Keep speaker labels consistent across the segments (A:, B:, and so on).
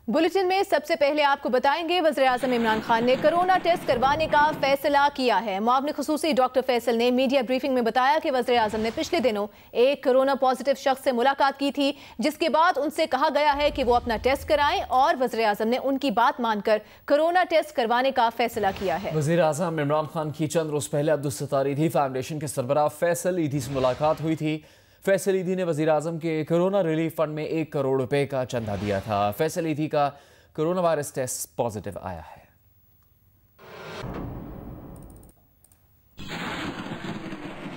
A: Bulletin में सबसे पहले आपको बताएंगे वज़ीर-ए-आज़म इमरान खान ने कोरोना टेस्ट करवाने का फैसला किया है। मुआविन ख़ुसूसी डॉक्टर फैसल ने मीडिया ब्रीफिंग में बताया कि वज़ीर-ए-आज़म ने पिछले दिनों एक कोरोना पॉजिटिव शख्स से मुलाकात की थी, जिसके बाद उनसे कहा गया है कि वो अपना टेस्ट कराएं और वज़ीर-ए-आज़म ने उनकी बात मानकर कोरोना टेस्ट करवाने का फैसला किया है।
B: वज़ीर-ए-आज़म इमरान खान की चंद रोज पहले अब्दुल-सत्तार ईदी फाउंडेशन के सरबराह फैसल ईदी से मुलाकात हुई थी। फैसल ईदी ने वज़ीर-ए-आज़म के कोरोना रिलीफ फंड में 1 करोड़ रुपए का चंदा दिया था। फैसल ईदी का कोरोना वायरस टेस्ट पॉजिटिव आया है।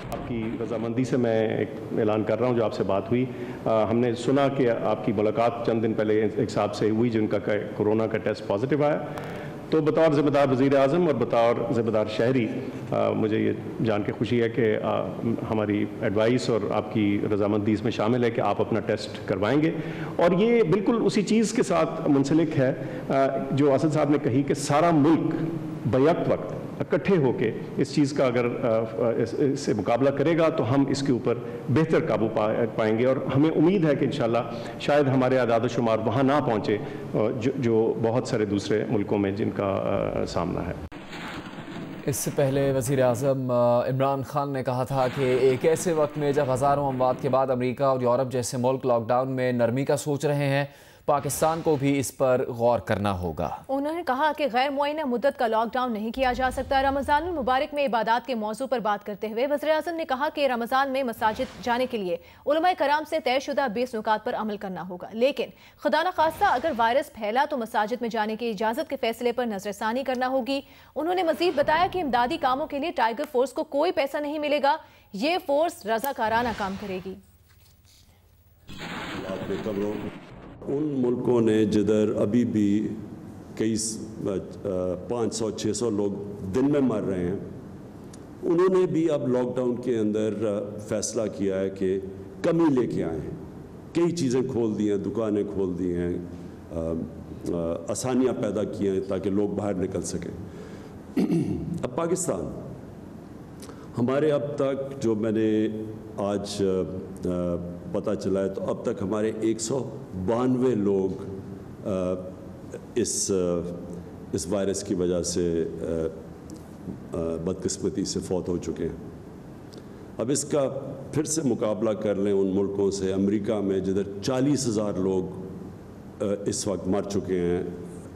C: आपकी रजामंदी से मैं एक ऐलान कर रहा हूं, जो आपसे बात हुई, हमने सुना कि आपकी मुलाकात चंद दिन पहले एक साहब से हुई जिनका कोरोना का टेस्ट पॉजिटिव आया। तो बतौर ज़िम्मेदार वज़ीर-ए-आज़म और बतौर ज़िम्मेदार शहरी मुझे ये जान के खुशी है कि हमारी एडवाइस और आपकी रजामंदी इसमें शामिल है कि आप अपना टेस्ट करवाएंगे। और ये बिल्कुल उसी चीज़ के साथ मुंसलिक है जो असद साहब ने कही कि सारा मुल्क बैक वक्त इकट्ठे होके इस चीज़ का अगर इससे मुकाबला करेगा तो हम इसके ऊपर बेहतर काबू पाएंगे। और हमें उम्मीद है कि इंशाल्लाह शायद हमारे आदाद शुमार वहाँ ना पहुँचे जो बहुत सारे दूसरे मुल्कों में जिनका सामना है।
B: इससे पहले वज़ीर-ए-आज़म इमरान खान ने कहा था कि एक ऐसे वक्त में जब हज़ारों अमवात के बाद अमेरिका और यूरोप जैसे मुल्क लॉकडाउन में नरमी का सोच रहे हैं, पाकिस्तान को भी इस पर गौर करना होगा। उन्होंने कहा कि गैर मुअय्यना मुद्दत का लॉकडाउन नहीं किया जा सकता। रमज़ानुल मुबारक में इबादत के मौजू पर बात करते हुए वज़ीर-ए-आज़म ने कहा कि रमज़ान में मसाजिद जाने के लिए उलमाए कराम से तयशुदा 20 नुकात पर अमल करना होगा, लेकिन खुदा न खास्ता अगर वायरस फैला तो मसाजिद में जाने की इजाज़त के फैसले पर नजरसानी करना होगी। उन्होंने मजीद बताया कि इमदादी कामों के लिए टाइगर फोर्स को कोई पैसा नहीं मिलेगा, ये फोर्स रज़ाकाराना काम करेगी।
D: उन मुल्कों ने जिधर अभी भी कई 500-600 लोग दिन में मर रहे हैं, उन्होंने भी अब लॉकडाउन के अंदर फैसला किया है कि कमी लेके आए हैं। कई चीज़ें खोल दी हैं, दुकानें खोल दी हैं, आसानियाँ पैदा की हैं ताकि लोग बाहर निकल सकें। अब पाकिस्तान हमारे अब तक जो मैंने आज पता चला है तो अब तक हमारे 192 लोग इस वायरस की वजह से बदकिस्मती से फौत हो चुके हैं। अब इसका फिर से मुकाबला कर लें उन मुल्कों से, अमेरिका में जिधर 40,000 लोग इस वक्त मर चुके हैं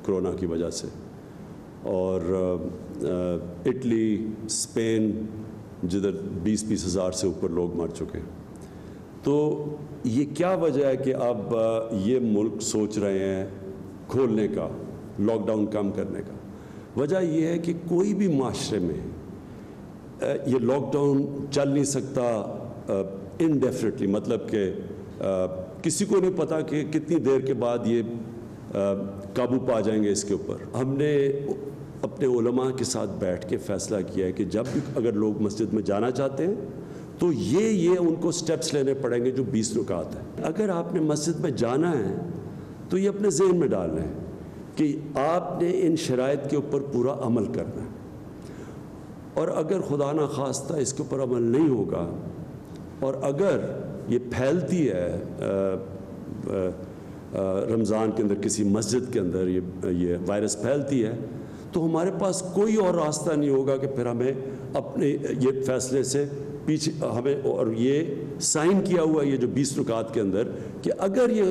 D: कोरोना की वजह से, और इटली, स्पेन जिधर 20-20 हज़ार से ऊपर लोग मर चुके हैं। तो ये क्या वजह है कि अब ये मुल्क सोच रहे हैं खोलने का, लॉकडाउन कम करने का? वजह ये है कि कोई भी माशरे में ये लॉकडाउन चल नहीं सकता इनडेफिनेटली, मतलब कि किसी को नहीं पता कि कितनी देर के बाद ये काबू पा जाएंगे इसके ऊपर। हमने अपने उलमा के साथ बैठ के फ़ैसला किया है कि जब भी अगर लोग मस्जिद में जाना चाहते हैं तो ये उनको स्टेप्स लेने पड़ेंगे जो 20 रुकात है। अगर आपने मस्जिद में जाना है तो ये अपने ज़हन में डालना है कि आपने इन शराइत के ऊपर पूरा अमल करना है, और अगर खुदा ना खास्ता इसके ऊपर अमल नहीं होगा और अगर ये फैलती है रमज़ान के अंदर किसी मस्जिद के अंदर ये वायरस फैलती है, तो हमारे पास कोई और रास्ता नहीं होगा कि फिर हमें अपने ये फैसले से पीछे हमें, और ये साइन किया हुआ ये जो 20 रुकात के अंदर कि अगर ये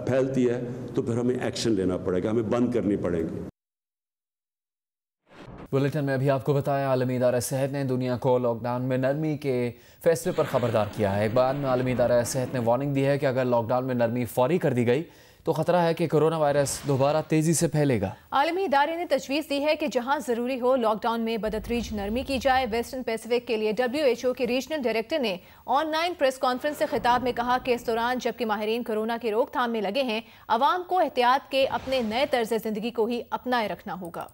D: फैलती है तो फिर हमें एक्शन लेना पड़ेगा, हमें बंद करनी पड़ेगी।
B: बुलेटिन में अभी आपको बताया आलमी इदारा सेहत ने दुनिया को लॉकडाउन में नरमी के फैसले पर खबरदार किया है। एक बयान में आलमी इदारा सेहत ने वार्निंग दी है कि अगर लॉकडाउन में नरमी फौरी कर दी गई तो खतरा है कि कोरोना वायरस दोबारा तेजी से फैलेगा। आलमी इदारे ने तजवीज़ दी है कि जहां जरूरी हो लॉकडाउन में बदतरीज नरमी की जाए। वेस्टर्न पैसिफिक के लिए WHO के रीजनल डायरेक्टर ने ऑनलाइन प्रेस कॉन्फ्रेंस से खिताब में कहा कि इस दौरान जबकि माहिरीन कोरोना की रोकथाम में लगे हैं, अवाम को एहतियात के अपने नए तर्ज जिंदगी को ही अपनाए रखना होगा।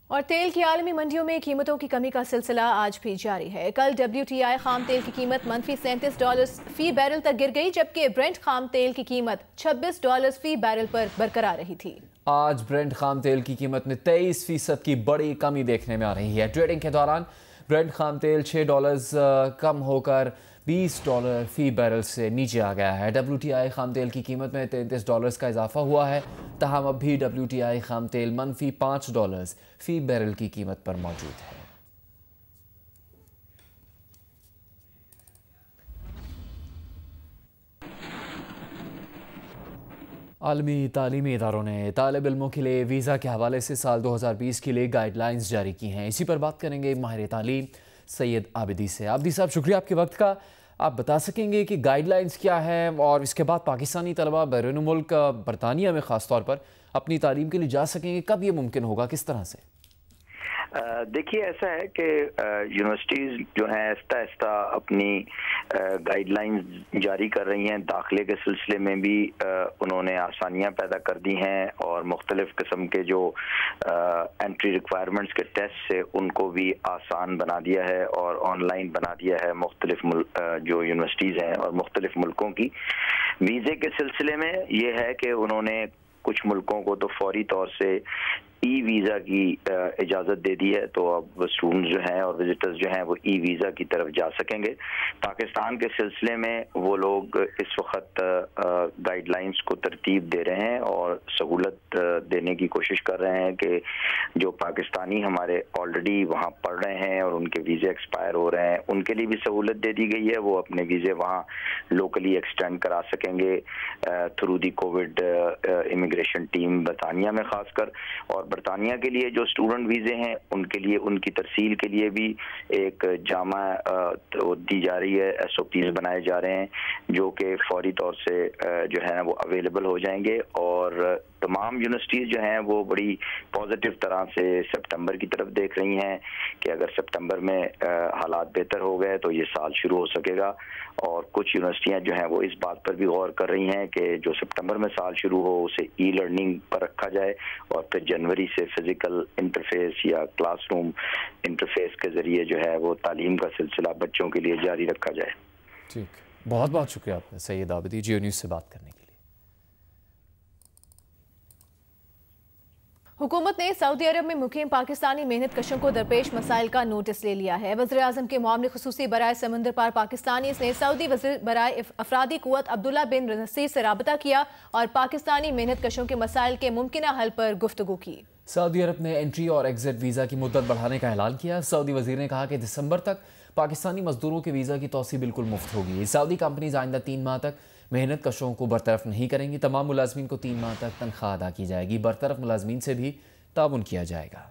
B: और तेल की आलमी मंडियों में कीमतों की कमी का सिलसिला आज भी जारी है। कल WTI खाम तेल की कीमत मनफी $37 फी बैरल तक गिर गई, जबकि ब्रेंट खाम तेल की कीमत $26 फी बैरल पर बरकरार रही थी। आज ब्रेंट खाम तेल की कीमत में 23% की बड़ी कमी देखने में आ रही है। ट्रेडिंग के दौरान ब्रेंट खाम तेल $6 कम होकर $20 फी बैरल से नीचे आ गया है। WTI खाम तेल की कीमत में $33 का इजाफा हुआ है, तहम अब भी WTI खाम तेल मनफी $5 फी बैरल की कीमत पर मौजूद है। आलमी तालीमी इदारों ने तालिब इल्मों के लिए वीज़ा के हवाले से साल 2020 के लिए गाइडलाइंस जारी की हैं। इसी पर बात करेंगे माहिर तालीम सैयद आबिदी से। आबिदी साहब, शुक्रिया आपके वक्त का। आप बता सकेंगे कि गाइडलाइंस क्या है और इसके बाद पाकिस्तानी तलबा बैरून मुल्क बरतानिया में ख़ास तौर पर अपनी तालीम के लिए जा सकेंगे, कब ये मुमकिन होगा, किस तरह से?
E: देखिए, ऐसा है कि यूनिवर्सिटीज़ जो हैं आहिस्ता आहिस्ता अपनी गाइडलाइंस जारी कर रही हैं। दाखिले के सिलसिले में भी उन्होंने आसानियां पैदा कर दी हैं और मुख्तलिफ़ किस्म के जो एंट्री रिक्वायरमेंट्स के टेस्ट से उनको भी आसान बना दिया है और ऑनलाइन बना दिया है। मुख्तलिफ़ जो यूनिवर्सिटीज़ हैं और मुख्तलिफ़ मुल्कों की वीज़े के सिलसिले में ये है कि उन्होंने कुछ मुल्कों को तो फौरी तौर से ई वीज़ा की इजाज़त दे दी है, तो अब स्टूडेंट्स जो हैं और विजिटर्स जो हैं वो ई वीज़ा की तरफ जा सकेंगे। पाकिस्तान के सिलसिले में वो लोग इस वक्त गाइडलाइंस को तरतीब दे रहे हैं और सहूलत देने की कोशिश कर रहे हैं कि जो पाकिस्तानी हमारे ऑलरेडी वहाँ पढ़ रहे हैं और उनके वीज़े एक्सपायर हो रहे हैं, उनके लिए भी सहूलत दे दी गई है। वो अपने वीज़े वहाँ लोकली एक्सटेंड करा सकेंगे through the Covid immigration team बरतानिया में ख़ासकर। और बरतानिया के लिए जो स्टूडेंट वीज़े हैं उनके लिए उनकी तरसील के लिए भी एक जामा दी जा रही है, SOPs बनाए जा रहे हैं जो कि फौरी तौर से जो है वो अवेलेबल हो जाएंगे। और तमाम यूनिवर्सिटीज़ जो हैं वो बड़ी पॉजिटिव तरह से सितंबर की तरफ देख रही हैं कि अगर सितंबर में हालात बेहतर हो गए तो ये साल शुरू हो सकेगा। और कुछ यूनिवर्सिटियां जो हैं वो इस बात पर भी गौर कर रही हैं कि जो सितंबर में साल शुरू हो उसे ई लर्निंग पर रखा जाए और फिर जनवरी से फिजिकल इंटरफेस या क्लासरूम इंटरफेस के ज़रिए जो है वो तालीम का सिलसिला बच्चों के लिए जारी रखा जाए।
B: ठीक, बहुत बहुत शुक्रिया आपका सैयद आबिदी, जियो न्यूज़ से बात करने के लिए।
A: हुकूमत ने सऊदी अरब में मुकीम पाकिस्तानी मेहनत कशों को दरपेश मसाइल का नोटिस ले लिया है। वज़ीर आज़म के मुआविन ख़ुसूसी बराए समंदर पार पाकिस्तानी ने सऊदी वज़ीर बराए अफरादी क़ुव्वत अब्दुल्ला बिन नसीर से राबता किया और पाकिस्तानी मेहनत कशों के मसाइल के मुमकिन हल पर गुफ्तगू की।
B: सऊदी अरब ने एंट्री और एग्जिट वीज़ा की मुद्दत बढ़ाने का ऐलान किया। सऊदी वज़ीर ने कहा कि दिसंबर तक पाकिस्तानी मजदूरों के वीज़ा की तौसी बिल्कुल मुफ्त होगी। सऊदी कंपनीज आइंदा 3 माह तक मेहनत कशों को बरतरफ नहीं करेंगी। तमाम मुलाजमीन को 3 माह तक तनख्वाह अदा की जाएगी। बरतरफ मुलाजमीन से भी ताउन किया जाएगा।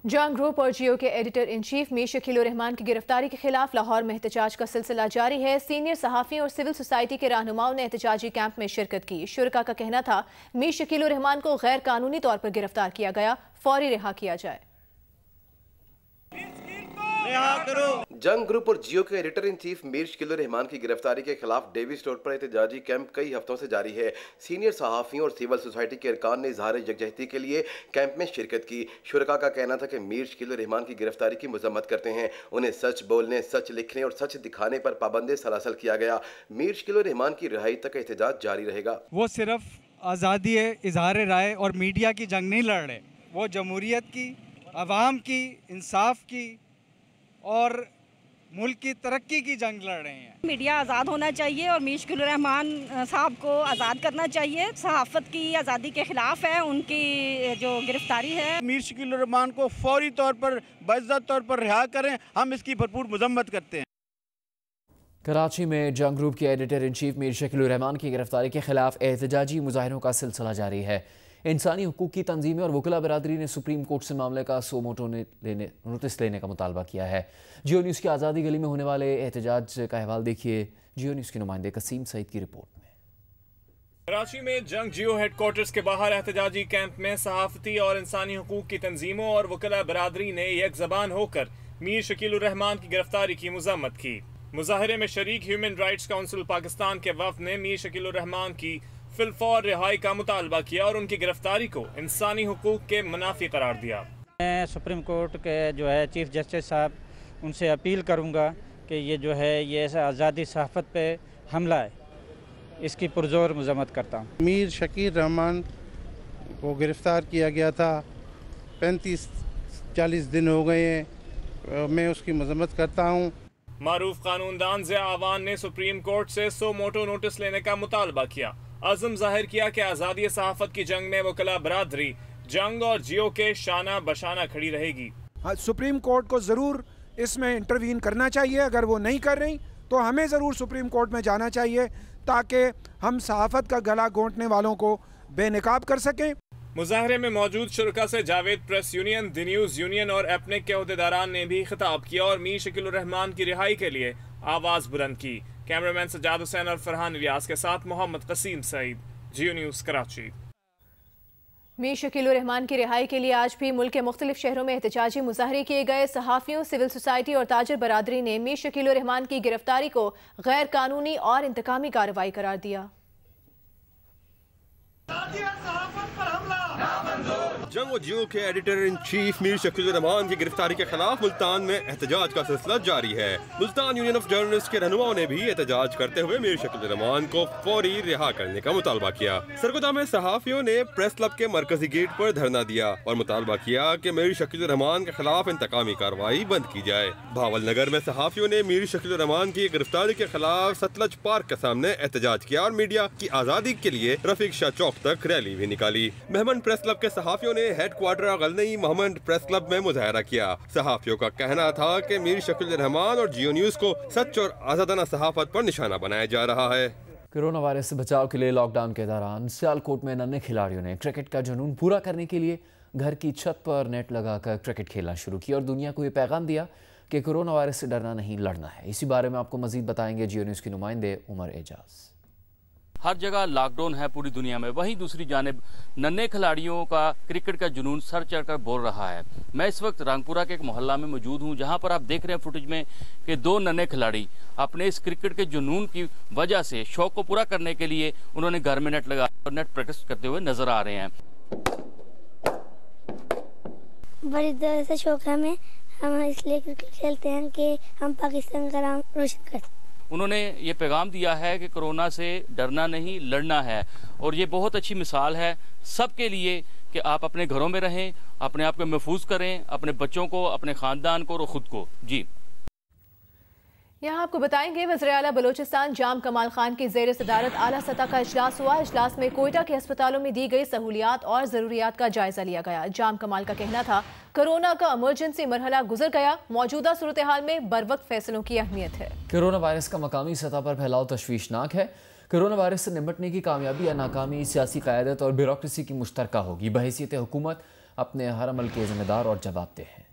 A: जंग ग्रुप और जियो के editor in chief Mir Shakeel उर रहमान की गिरफ्तारी के खिलाफ लाहौर में एहतजाज का सिलसिला जारी है। सीनियर सहाफ़ियों और सिविल सोसाइटी के रहनुमाओं ने एहतजाजी कैंप में शिरकत की। शुरका का कहना था मीर शकील उर रहमान को गैर कानूनी तौर पर गिरफ्तार किया गया, फौरी रिहा किया जाए।
F: जंग ग्रुप और जियो के editor in chief Mir Shakeel उर रहमान की गिरफ्तारी के खिलाफ डेविस रोड पर एहतजाजी कैंप कई हफ्तों से जारी है। सीनियर सहाफ़ियों और सिविल सोसाइटी के अरकान ने इजहार यकजहती के लिए कैंप में शिरकत की। शुरका का कहना था कि मीर शकील उर रहमान की गिरफ्तारी की मजम्मत करते हैं। उन्हें सच बोलने, सच लिखने और सच दिखाने पर पाबंदी सलासल किया गया। मीर शकील उर रहमान की रिहाई तक एहतजाज जारी रहेगा।
G: वो सिर्फ आज़ादी इजहार राय और मीडिया की जंग नहीं लड़ रहे, वो जमहूरियत की, अवाम की, इंसाफ की और मुल्क की तरक्की की जंग लड़ रहे हैं।
H: मीडिया आज़ाद होना चाहिए और मीर शकील उर रहमान साहब को आज़ाद करना चाहिए। सहाफ़त की आज़ादी के खिलाफ है उनकी जो गिरफ्तारी है।
I: मीर शकील उर रहमान को फौरी तौर पर बाइज़्ज़त तौर पर रिहा करें, हम इसकी भरपूर मजम्मत करते हैं।
B: कराची में जंग ग्रुप के editor in chief Mir Shakeel उर रहमान की गिरफ्तारी के खिलाफ एहतजाजी मुजाहरों का सिलसिला जारी है। इंसानी हुकूक की तंजीमें और वकला बरादरी ने सुप्रीम कोर्ट से मामले का सो मोटो नोटिस लेने का मुतालबा किया है। जियो न्यूज़ की आज़ादी गली में होने वाले एहतजाज का अहवाल देखिए जियो न्यूज़ के नुमाइंदे कसीम सईद की रिपोर्ट में।
J: कराची में जंग जियो हेडक्वार्टर्स के बाहर एहतजाजी कैंप में सहाफ़ती और इंसानी हुकूक की तंजीमों और वकला बरादरी ने एक ज़बान होकर मीर शकील उर रहमान की गिरफ्तारी की मज़म्मत की। मुजाहरे में शरीक ह्यूमन राइट्स काउंसिल पाकिस्तान के वफ़द ने मीर शकील उर रहमान की फिलफौर रिहाई का मुतालबा किया और उनकी गिरफ्तारी को इंसानी हुकूक के मुनाफी करार दिया।
K: मैं सुप्रीम कोर्ट के जो है चीफ जस्टिस साहब उनसे अपील करूंगा कि ये जो है ये आज़ादी सहाफ़त पे हमला है, इसकी पुरजोर मजम्मत करता हूँ।
L: मीर शकील रहमान वो गिरफ़्तार किया गया था। 35-40 दिन हो गए हैं। मैं उसकी मजम्मत करता हूँ।
J: मारूफ कानूनदान ज़िया आवान ने सुप्रीम कोर्ट से सो मोटो नोटिस लेने का मुतालबा किया। अज़म जाहिर किया कि आज़ादी सहाफ़त की जंग में वकला बरादरी जंग और जियो के शाना बशाना खड़ी रहेगी।
M: सुप्रीम कोर्ट को ज़रूर इसमें इंटरवीन करना चाहिए। अगर वो नहीं कर रही तो हमें ज़रूर सुप्रीम कोर्ट में जाना चाहिए ताकि हम सहाफ़त का गला घोंटने वालों को बेनकाब कर सकें।
J: मुजाहरे में मौजूद शुरका से Javed press union, the news union और एपनेक के अहदेदारान ने भी खिताब किया और मीर शकील उर रहमान की रिहाई के लिए आवाज़ बुलंद की। कैमरामैन सज्जाद हुसैन और फरहान व्यास के साथ मोहम्मद कसीम सईद, जियो न्यूज़ कराची।
A: मीर शकील उर रहमान की रिहाई के लिए आज भी मुल्क के मुख्तलिफ शहरों में एहतजाजी मुजाहरे किए गए। सहाफ़ियों, सिविल सोसाइटी और ताजर बरादरी ने मीर शकील उर रहमान की गिरफ्तारी को गैर कानूनी और इंतकामी कार्रवाई करार दिया।
N: जंग और जियो के editor in chief Mir Shakeel उर रहमान की गिरफ्तारी के खिलाफ मुल्तान में एहतजाज का सिलसिला जारी है। मुल्तान यूनियन ऑफ जर्नलिस्ट के रहनुमाओं ने भी एहतजाज करते हुए मीर शकील उर रहमान को फौरी रिहा करने का मुतालबा किया। सरगोदा में सहाफियों ने प्रेस क्लब के मरकजी गेट पर धरना दिया और मुतालबा किया कि मीर शकील उर रहमान के खिलाफ इंतकामी कार्रवाई बंद की जाए। भावल नगर में सहाफियों ने मीर शकील उर रहमान की गिरफ्तारी के खिलाफ सतलज पार्क के सामने एहतजाज किया और मीडिया की आज़ादी के लिए रफीक शाह चौक तक रैली भी निकाली। मेहमन प्रेस क्लब के सहाफियों ने हेडक्वार्टर गलनई मोहम्मद प्रेस क्लब में मुजाहरा किया। सहाफियों का कहना था कि मीर शकील उर रहमान और जियो न्यूज़ को सच और आज़ादाना सहाफत पर निशाना बनाया जा रहा है।
B: कोरोना वायरस से बचाव के लिए लॉकडाउन के दौरान सियालकोट में नन्हे खिलाड़ियों ने क्रिकेट का जुनून पूरा करने के लिए घर की छत पर नेट लगाकर क्रिकेट खेलना शुरू किया और दुनिया को ये पैगाम दिया कि कोरोना वायरस से डरना नहीं, लड़ना है। इसी बारे में आपको मजीद बताएंगे जियो न्यूज़ के नुमाइंदे उमर एजाज।
O: हर जगह लॉकडाउन है पूरी दुनिया में, वहीं दूसरी जानिब नन्हे खिलाड़ियों का क्रिकेट का जुनून सर चढ़कर बोल रहा है। मैं इस वक्त रांगपुरा के एक मोहल्ला में मौजूद हूं, जहां पर आप देख रहे हैं फुटेज में कि दो नन्हे खिलाड़ी अपने इस क्रिकेट के जुनून की वजह से शौक को पूरा करने के लिए उन्होंने घर में नेट लगा और नेट प्रैक्टिस करते हुए नजर आ रहे हैं।
P: बड़ी देर से शौक है हमें, हम इसलिए क्रिकेट खेलते हैं कि हम पाकिस्तान का नाम रोशन करते हैं।
O: उन्होंने ये पैगाम दिया है कि कोरोना से डरना नहीं, लड़ना है और ये बहुत अच्छी मिसाल है सबके लिए कि आप अपने घरों में रहें, अपने आप को महफूज करें, अपने बच्चों को, अपने ख़ानदान को और ख़ुद को। जी,
A: यहाँ आपको बताएंगे वज़ीर आला बलोचिस्तान जाम कमाल खान की ज़ेर सदारत आला सतह का इजलास हुआ। इजलास में कोयटा के अस्पतालों में दी गई सहूलियात और ज़रूरियात का जायजा लिया गया। जाम कमाल का कहना था कोरोना का इमरजेंसी मरहला गुजर गया, मौजूदा सूरत हाल में बर वक्त फैसलों की अहमियत है।
B: कोरोना वायरस का मकामी सतह पर फैलाव तशवीशनाक है। कोरोना वायरस से निपटने की कामयाबी या नाकामी सियासी क़यादत और ब्यूरोक्रेसी की मुश्तरका होगी। बहैसियत हुकूमत अपने हर अमल के जिम्मेदार और जवाबदेह हैं।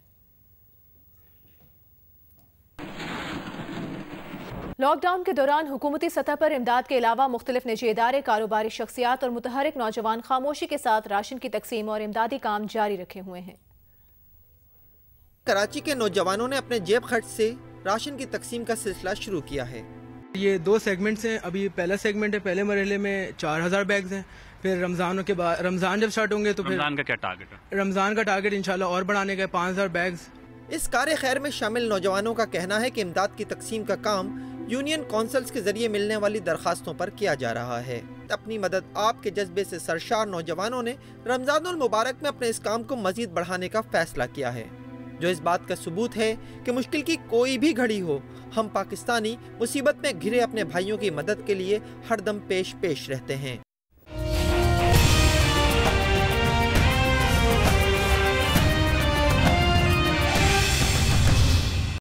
A: लॉकडाउन के दौरान हुकूमती सतह पर इमदाद के अलावा मुख्तलिफ निजी इदारे, कारोबारी शख्सियात और मुतहरिक नौजवान खामोशी के साथ राशन की तकसीम और इमदादी काम जारी रखे हुए हैं।
Q: कराची के नौजवानों ने अपने जेब खर्च से राशन की तकसीम का सिलसिला शुरू किया है।
R: ये दो सेगमेंट्स हैं। अभी पहला सेगमेंट है, पहले मरहले में 4000 बैग्स हैं। फिर रमज़ान के बाद, रमज़ान जब स्टार्ट होंगे तो फिर
S: रमज़ान का क्या टारगेट है?
R: रमज़ान का टारगेट इंशाल्लाह और बढ़ाने का 5000 बैग्स।
Q: इस कार्य खैर में शामिल नौजवानों का कहना है कि इमदाद की तकसीम का काम यूनियन काउंसिल्स के जरिए मिलने वाली दरखास्तों पर किया जा रहा है। अपनी मदद आपके जज्बे से सरशार नौजवानों ने रमज़ानुल मुबारक में अपने इस काम को मजीद बढ़ाने का फैसला किया है, जो इस बात का सबूत है कि मुश्किल की कोई भी घड़ी हो, हम पाकिस्तानी मुसीबत में घिरे अपने भाइयों की मदद के लिए हरदम पेश रहते हैं।